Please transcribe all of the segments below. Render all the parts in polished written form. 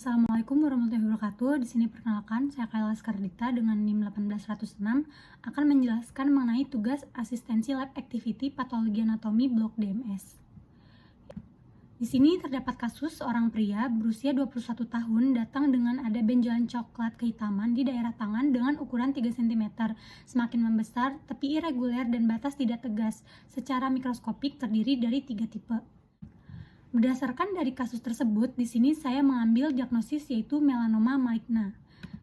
Assalamualaikum warahmatullahi wabarakatuh. Di sini perkenalkan, saya Kayla Skardita dengan NIM 18106 akan menjelaskan mengenai tugas asistensi lab activity patologi anatomi blok DMS. Di sini terdapat kasus seorang pria berusia 21 tahun datang dengan ada benjolan coklat kehitaman di daerah tangan dengan ukuran 3 cm, semakin membesar, tepi irreguler dan batas tidak tegas. Secara mikroskopik terdiri dari 3 tipe. Berdasarkan dari kasus tersebut, di sini saya mengambil diagnosis yaitu melanoma maligna.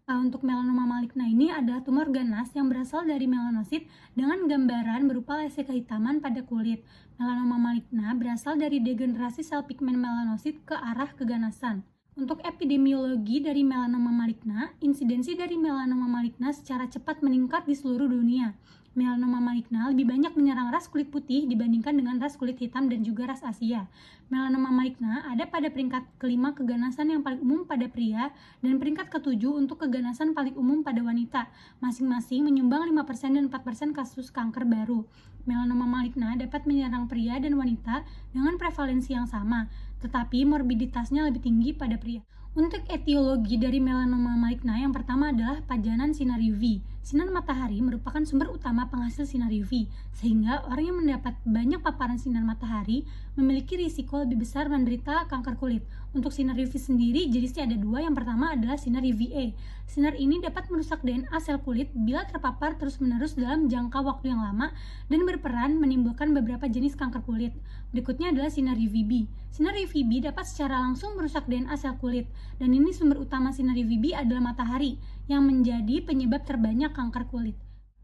Untuk melanoma maligna ini adalah tumor ganas yang berasal dari melanosit dengan gambaran berupa lesi kehitaman pada kulit. Melanoma maligna berasal dari degenerasi sel pigmen melanosit ke arah keganasan. Untuk epidemiologi dari melanoma maligna, insidensi dari melanoma maligna secara cepat meningkat di seluruh dunia. Melanoma maligna lebih banyak menyerang ras kulit putih dibandingkan dengan ras kulit hitam dan juga ras Asia. Melanoma maligna ada pada peringkat kelima keganasan yang paling umum pada pria dan peringkat ketujuh untuk keganasan paling umum pada wanita. Masing-masing menyumbang 5% dan 4% kasus kanker baru. Melanoma maligna dapat menyerang pria dan wanita dengan prevalensi yang sama, tetapi morbiditasnya lebih tinggi pada pria. Untuk etiologi dari melanoma maligna, yang pertama adalah pajanan sinar UV. Sinar matahari merupakan sumber utama penghasil sinar UV, sehingga orang yang mendapat banyak paparan sinar matahari memiliki risiko lebih besar menderita kanker kulit. Untuk sinar UV sendiri, jenisnya ada dua. Yang pertama adalah sinar UVA. Sinar ini dapat merusak DNA sel kulit bila terpapar terus-menerus dalam jangka waktu yang lama dan berperan menimbulkan beberapa jenis kanker kulit. Berikutnya adalah sinar UVB. Sinar UVB dapat secara langsung merusak DNA sel kulit, dan ini sumber utama sinar UVB adalah matahari, yang menjadi penyebab terbanyak kanker kulit.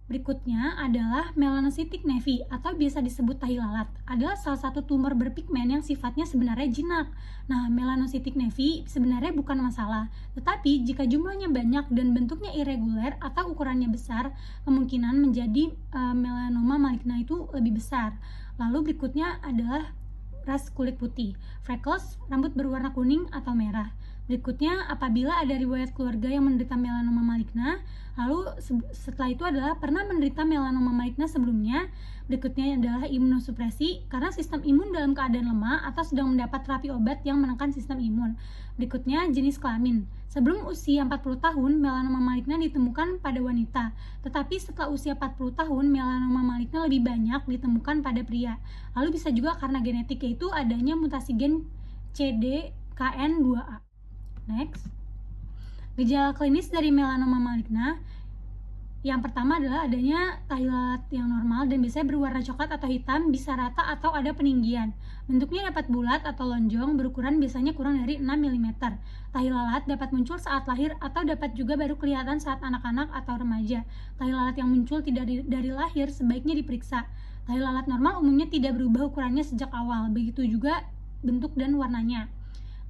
Berikutnya adalah melanocytic nevi atau biasa disebut tahi lalat. Adalah salah satu tumor berpigmen yang sifatnya sebenarnya jinak. Nah, melanocytic nevi sebenarnya bukan masalah, tetapi jika jumlahnya banyak dan bentuknya irreguler atau ukurannya besar, kemungkinan menjadi melanoma maligna itu lebih besar. Lalu berikutnya adalah ras kulit putih, freckles, rambut berwarna kuning atau merah. Berikutnya, apabila ada riwayat keluarga yang menderita melanoma maligna, lalu setelah itu adalah pernah menderita melanoma maligna sebelumnya. Berikutnya adalah imunosupresi, karena sistem imun dalam keadaan lemah atau sedang mendapat terapi obat yang menekan sistem imun. Berikutnya, jenis kelamin. Sebelum usia 40 tahun, melanoma maligna ditemukan pada wanita, tetapi setelah usia 40 tahun, melanoma maligna lebih banyak ditemukan pada pria. Lalu bisa juga karena genetik, yaitu adanya mutasi gen CDKN2A. Next, gejala klinis dari melanoma maligna. Yang pertama adalah adanya tahi lalat yang normal dan biasanya berwarna coklat atau hitam, bisa rata atau ada peninggian. Bentuknya dapat bulat atau lonjong, berukuran biasanya kurang dari 6 mm. Tahi lalat dapat muncul saat lahir atau dapat juga baru kelihatan saat anak-anak atau remaja. Tahi lalat yang muncul tidak dari lahir sebaiknya diperiksa. Tahi lalat normal umumnya tidak berubah ukurannya sejak awal, begitu juga bentuk dan warnanya.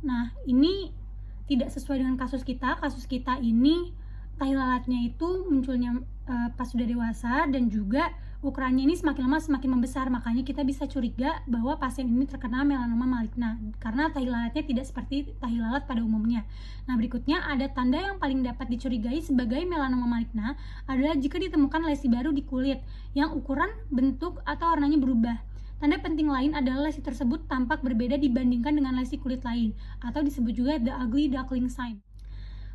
Nah, ini tidak sesuai dengan kasus kita. Kasus kita ini tahi lalatnya itu munculnya pas sudah dewasa dan juga ukurannya ini semakin lama semakin membesar, makanya kita bisa curiga bahwa pasien ini terkena melanoma maligna karena tahi lalatnya tidak seperti tahi lalat pada umumnya. Nah, berikutnya ada tanda yang paling dapat dicurigai sebagai melanoma maligna adalah jika ditemukan lesi baru di kulit yang ukuran, bentuk, atau warnanya berubah. Tanda penting lain adalah lesi tersebut tampak berbeda dibandingkan dengan lesi kulit lain, atau disebut juga the ugly duckling sign.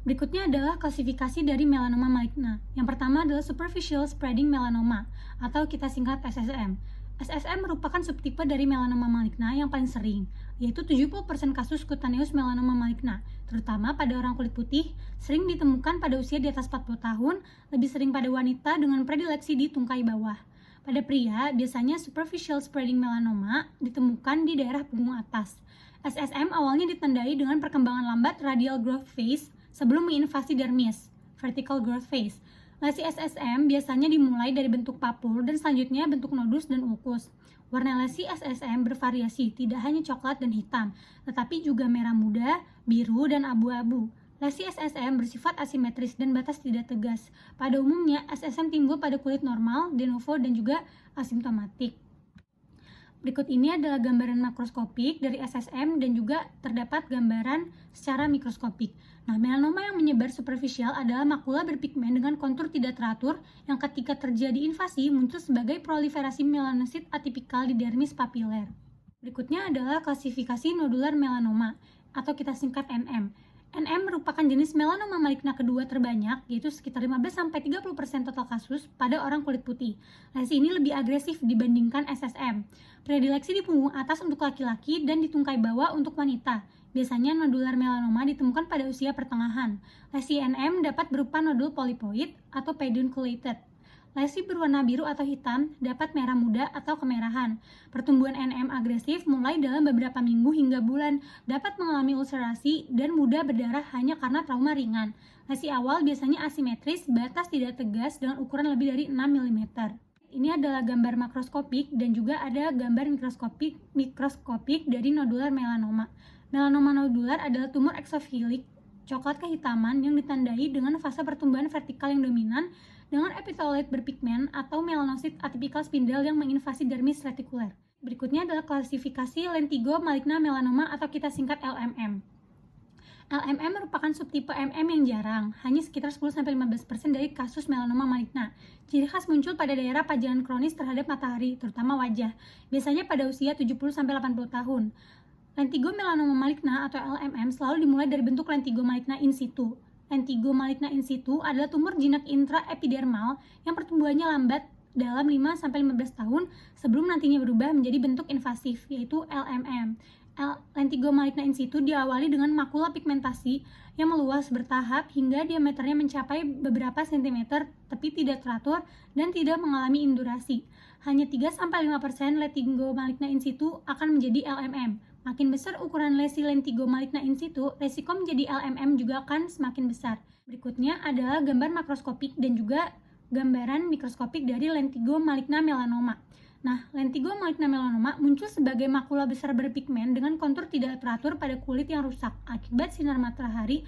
Berikutnya adalah klasifikasi dari melanoma maligna. Yang pertama adalah superficial spreading melanoma, atau kita singkat SSM. SSM merupakan subtipe dari melanoma maligna yang paling sering, yaitu 70% kasus cutaneous melanoma maligna, terutama pada orang kulit putih, sering ditemukan pada usia di atas 40 tahun, lebih sering pada wanita dengan predileksi di tungkai bawah. Pada pria, biasanya superficial spreading melanoma ditemukan di daerah punggung atas. SSM awalnya ditandai dengan perkembangan lambat radial growth phase sebelum menginvasi dermis, vertical growth phase. Lesi SSM biasanya dimulai dari bentuk papul dan selanjutnya bentuk nodus dan ulkus. Warna lesi SSM bervariasi, tidak hanya coklat dan hitam, tetapi juga merah muda, biru, dan abu-abu. Lesi SSM bersifat asimetris dan batas tidak tegas. Pada umumnya, SSM timbul pada kulit normal, de novo, dan juga asimptomatik. Berikut ini adalah gambaran makroskopik dari SSM dan juga terdapat gambaran secara mikroskopik. Nah, melanoma yang menyebar superficial adalah makula berpigmen dengan kontur tidak teratur yang ketika terjadi invasi muncul sebagai proliferasi melanosit atipikal di dermis papiler. Berikutnya adalah klasifikasi nodular melanoma atau kita singkat NM. NM merupakan jenis melanoma maligna kedua terbanyak, yaitu sekitar 15-30% total kasus pada orang kulit putih. Lesi ini lebih agresif dibandingkan SSM. Predileksi di punggung atas untuk laki-laki dan di tungkai bawah untuk wanita. Biasanya nodular melanoma ditemukan pada usia pertengahan. Lesi NM dapat berupa nodul polypoid atau pedunculated. Lesi berwarna biru atau hitam, dapat merah muda atau kemerahan. Pertumbuhan NM agresif mulai dalam beberapa minggu hingga bulan, dapat mengalami ulcerasi dan mudah berdarah hanya karena trauma ringan. Lesi awal biasanya asimetris, batas tidak tegas dengan ukuran lebih dari 6 mm. Ini adalah gambar makroskopik dan juga ada gambar mikroskopik dari nodular melanoma. Melanoma nodular adalah tumor eksofilik coklat kehitaman yang ditandai dengan fase pertumbuhan vertikal yang dominan dengan epitelit berpigmen atau melanosit atipikal spindle yang menginvasi dermis retikuler. Berikutnya adalah klasifikasi lentigo maligna melanoma atau kita singkat LMM. LMM merupakan subtipe MM yang jarang, hanya sekitar 10-15% dari kasus melanoma maligna. Ciri khas muncul pada daerah pajangan kronis terhadap matahari, terutama wajah, biasanya pada usia 70-80 tahun. Lentigo melanoma maligna atau LMM selalu dimulai dari bentuk lentigo maligna in situ. Lentigo maligna in situ adalah tumor jinak intraepidermal yang pertumbuhannya lambat dalam 5-15 tahun sebelum nantinya berubah menjadi bentuk invasif, yaitu LMM. Lentigo maligna in situ diawali dengan makula pigmentasi yang meluas bertahap hingga diameternya mencapai beberapa sentimeter, tapi tidak teratur dan tidak mengalami indurasi. Hanya 3-5% lentigo maligna in situ akan menjadi LMM. Makin besar ukuran lesi lentigo maligna in situ, resiko menjadi LMM juga akan semakin besar. Berikutnya adalah gambar makroskopik dan juga gambaran mikroskopik dari lentigo maligna melanoma. Nah, lentigo maligna melanoma muncul sebagai makula besar berpigmen dengan kontur tidak teratur pada kulit yang rusak akibat sinar matahari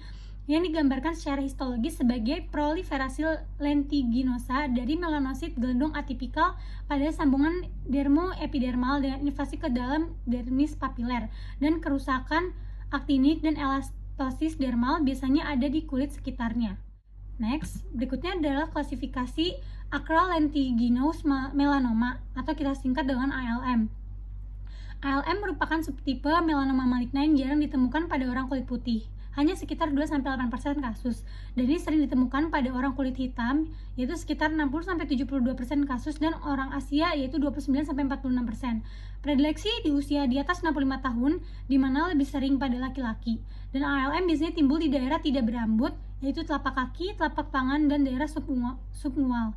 yang digambarkan secara histologis sebagai proliferasi lentiginosa dari melanosit gelendung atipikal pada sambungan dermoepidermal dengan invasi ke dalam dermis papiler dan kerusakan aktinik dan elastosis dermal biasanya ada di kulit sekitarnya. Next, berikutnya adalah klasifikasi acral lentiginous melanoma atau kita singkat dengan ALM. ALM merupakan subtipe melanoma maligna yang jarang ditemukan pada orang kulit putih. Hanya sekitar 2-8% kasus, dan ini sering ditemukan pada orang kulit hitam, yaitu sekitar 60-72% kasus, dan orang Asia, yaitu 29-46%. Predileksi di usia di atas 65 tahun, di mana lebih sering pada laki-laki. Dan ALM biasanya timbul di daerah tidak berambut, yaitu telapak kaki, telapak tangan, dan daerah subungual.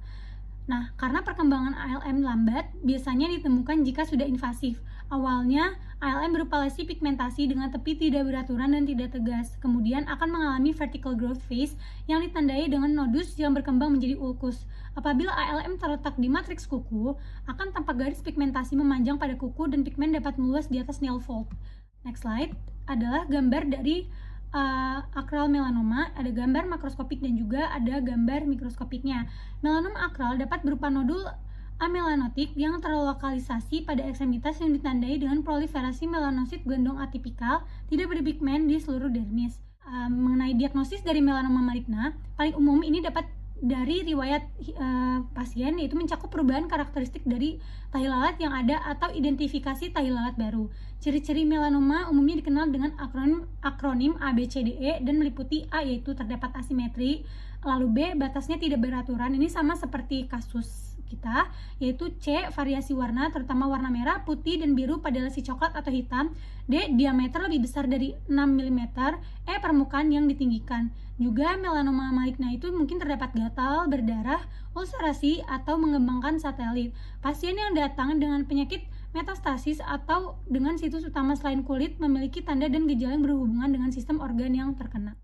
Nah, karena perkembangan ALM lambat, biasanya ditemukan jika sudah invasif. Awalnya, ALM berupa lesi pigmentasi dengan tepi tidak beraturan dan tidak tegas. Kemudian akan mengalami vertical growth phase yang ditandai dengan nodus yang berkembang menjadi ulkus. Apabila ALM terletak di matriks kuku, akan tampak garis pigmentasi memanjang pada kuku dan pigmen dapat meluas di atas nail fold. Next slide adalah gambar dari akral melanoma, ada gambar makroskopik dan juga ada gambar mikroskopiknya. Melanoma akral dapat berupa nodul amelanotik yang terlokalisasi pada ekstremitas yang ditandai dengan proliferasi melanosit gelendung atipikal tidak berpigmen di seluruh dermis. Mengenai diagnosis dari melanoma maligna, paling umum ini dapat dari riwayat pasien, yaitu mencakup perubahan karakteristik dari tahi lalat yang ada atau identifikasi tahi lalat baru. Ciri-ciri melanoma umumnya dikenal dengan akronim ABCDE dan meliputi A yaitu terdapat asimetri, lalu B batasnya tidak beraturan, ini sama seperti kasus kita, yaitu C variasi warna terutama warna merah, putih, dan biru pada lesi coklat atau hitam, D diameter lebih besar dari 6 mm, E permukaan yang ditinggikan. Juga melanoma maligna itu mungkin terdapat gatal, berdarah, ulcerasi, atau mengembangkan satelit. Pasien yang datang dengan penyakit metastasis atau dengan situs utama selain kulit memiliki tanda dan gejala yang berhubungan dengan sistem organ yang terkena.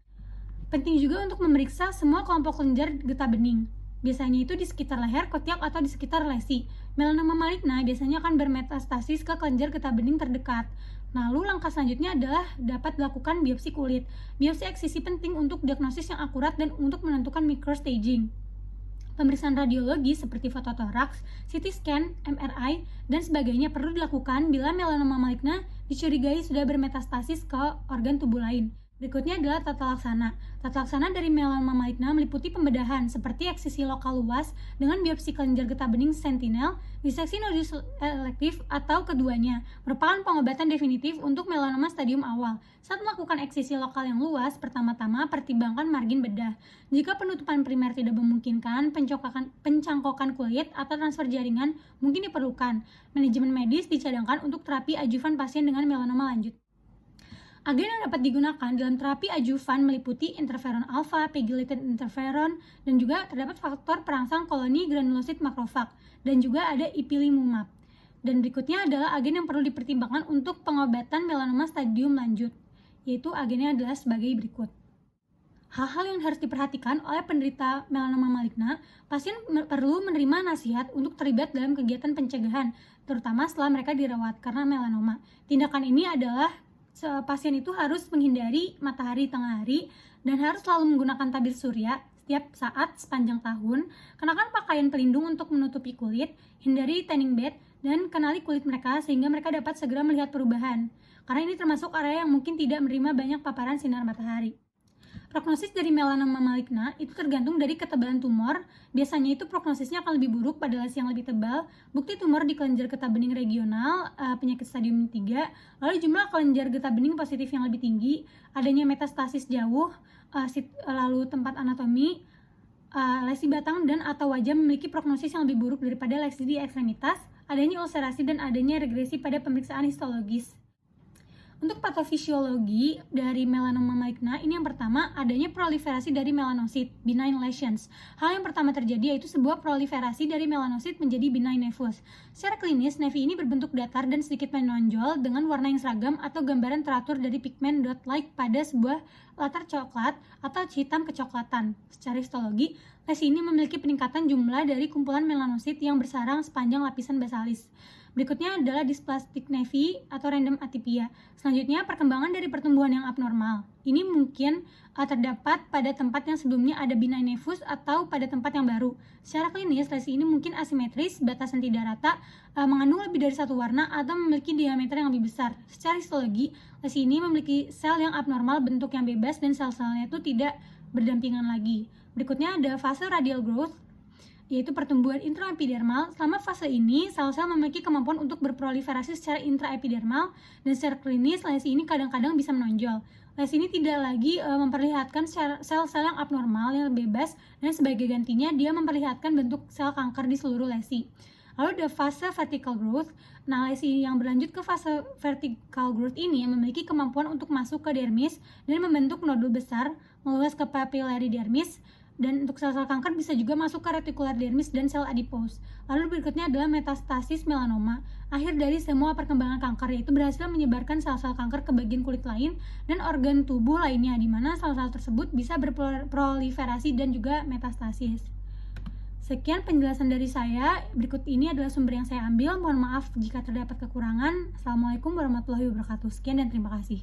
Penting juga untuk memeriksa semua kelompok kelenjar getah bening. Biasanya itu di sekitar leher, ketiak, atau di sekitar lesi. Melanoma maligna biasanya akan bermetastasis ke kelenjar getah bening terdekat. Lalu langkah selanjutnya adalah dapat dilakukan biopsi kulit. Biopsi eksisi penting untuk diagnosis yang akurat dan untuk menentukan microstaging. Pemeriksaan radiologi seperti fototoraks, CT scan, MRI, dan sebagainya perlu dilakukan bila melanoma maligna dicurigai sudah bermetastasis ke organ tubuh lain. Berikutnya adalah tata laksana. Tata laksana dari melanoma maligna meliputi pembedahan seperti eksisi lokal luas dengan biopsi kelenjar getah bening sentinel, diseksi nodus elektif atau keduanya, merupakan pengobatan definitif untuk melanoma stadium awal. Saat melakukan eksisi lokal yang luas, pertama-tama pertimbangkan margin bedah. Jika penutupan primer tidak memungkinkan, pencangkokan kulit atau transfer jaringan mungkin diperlukan. Manajemen medis dicadangkan untuk terapi adjuvan pasien dengan melanoma lanjut. Agen yang dapat digunakan dalam terapi adjuvan meliputi interferon alfa, pegylated interferon, dan juga terdapat faktor perangsang koloni granulosit makrofag, dan juga ada ipilimumab. Dan berikutnya adalah agen yang perlu dipertimbangkan untuk pengobatan melanoma stadium lanjut, yaitu agennya adalah sebagai berikut. Hal-hal yang harus diperhatikan oleh penderita melanoma maligna, pasien perlu menerima nasihat untuk terlibat dalam kegiatan pencegahan, terutama setelah mereka dirawat karena melanoma. Tindakan ini adalah pasien itu harus menghindari matahari tengah hari dan harus selalu menggunakan tabir surya setiap saat sepanjang tahun, kenakan pakaian pelindung untuk menutupi kulit, hindari tanning bed, dan kenali kulit mereka sehingga mereka dapat segera melihat perubahan, karena ini termasuk area yang mungkin tidak menerima banyak paparan sinar matahari. Prognosis dari melanoma maligna itu tergantung dari ketebalan tumor. Biasanya itu prognosisnya akan lebih buruk pada lesi yang lebih tebal, bukti tumor di kelenjar getah bening regional, penyakit stadium 3, lalu jumlah kelenjar getah bening positif yang lebih tinggi, adanya metastasis jauh, lalu tempat anatomi, lesi batang dan atau wajah memiliki prognosis yang lebih buruk daripada lesi di ekstremitas, adanya ulcerasi dan adanya regresi pada pemeriksaan histologis. Untuk patofisiologi dari melanoma maligna, ini yang pertama adanya proliferasi dari melanosit, benign lesions. Hal yang pertama terjadi yaitu sebuah proliferasi dari melanosit menjadi benign nevus. Secara klinis, nevi ini berbentuk datar dan sedikit menonjol dengan warna yang seragam atau gambaran teratur dari pigmen dot-like pada sebuah latar coklat atau hitam kecoklatan. Secara histologi, lesi ini memiliki peningkatan jumlah dari kumpulan melanosit yang bersarang sepanjang lapisan basalis. Berikutnya adalah dysplastic nevi atau random atypia. Selanjutnya, perkembangan dari pertumbuhan yang abnormal. Ini mungkin terdapat pada tempat yang sebelumnya ada benign nevus atau pada tempat yang baru. Secara klinis, lesi ini mungkin asimetris, batasan tidak rata, mengandung lebih dari satu warna, atau memiliki diameter yang lebih besar. Secara histologi, lesi ini memiliki sel yang abnormal, bentuk yang bebas, dan sel-selnya itu tidak berdampingan lagi. Berikutnya ada fase radial growth, yaitu pertumbuhan intraepidermal. Selama fase ini, sel-sel memiliki kemampuan untuk berproliferasi secara intraepidermal, dan secara klinis, lesi ini kadang-kadang bisa menonjol. Lesi ini tidak lagi memperlihatkan sel-sel yang abnormal yang bebas, dan sebagai gantinya dia memperlihatkan bentuk sel kanker di seluruh lesi. Lalu ada fase vertical growth. Nah, lesi yang berlanjut ke fase vertical growth ini yang memiliki kemampuan untuk masuk ke dermis dan membentuk nodul besar, meluas ke papillary dermis. Dan untuk sel-sel kanker bisa juga masuk ke reticular dermis dan sel adipose. Lalu berikutnya adalah metastasis melanoma. Akhir dari semua perkembangan kanker, yaitu berhasil menyebarkan sel-sel kanker ke bagian kulit lain dan organ tubuh lainnya, di mana sel-sel tersebut bisa berproliferasi dan juga metastasis. Sekian penjelasan dari saya. Berikut ini adalah sumber yang saya ambil. Mohon maaf jika terdapat kekurangan. Assalamualaikum warahmatullahi wabarakatuh. Sekian dan terima kasih.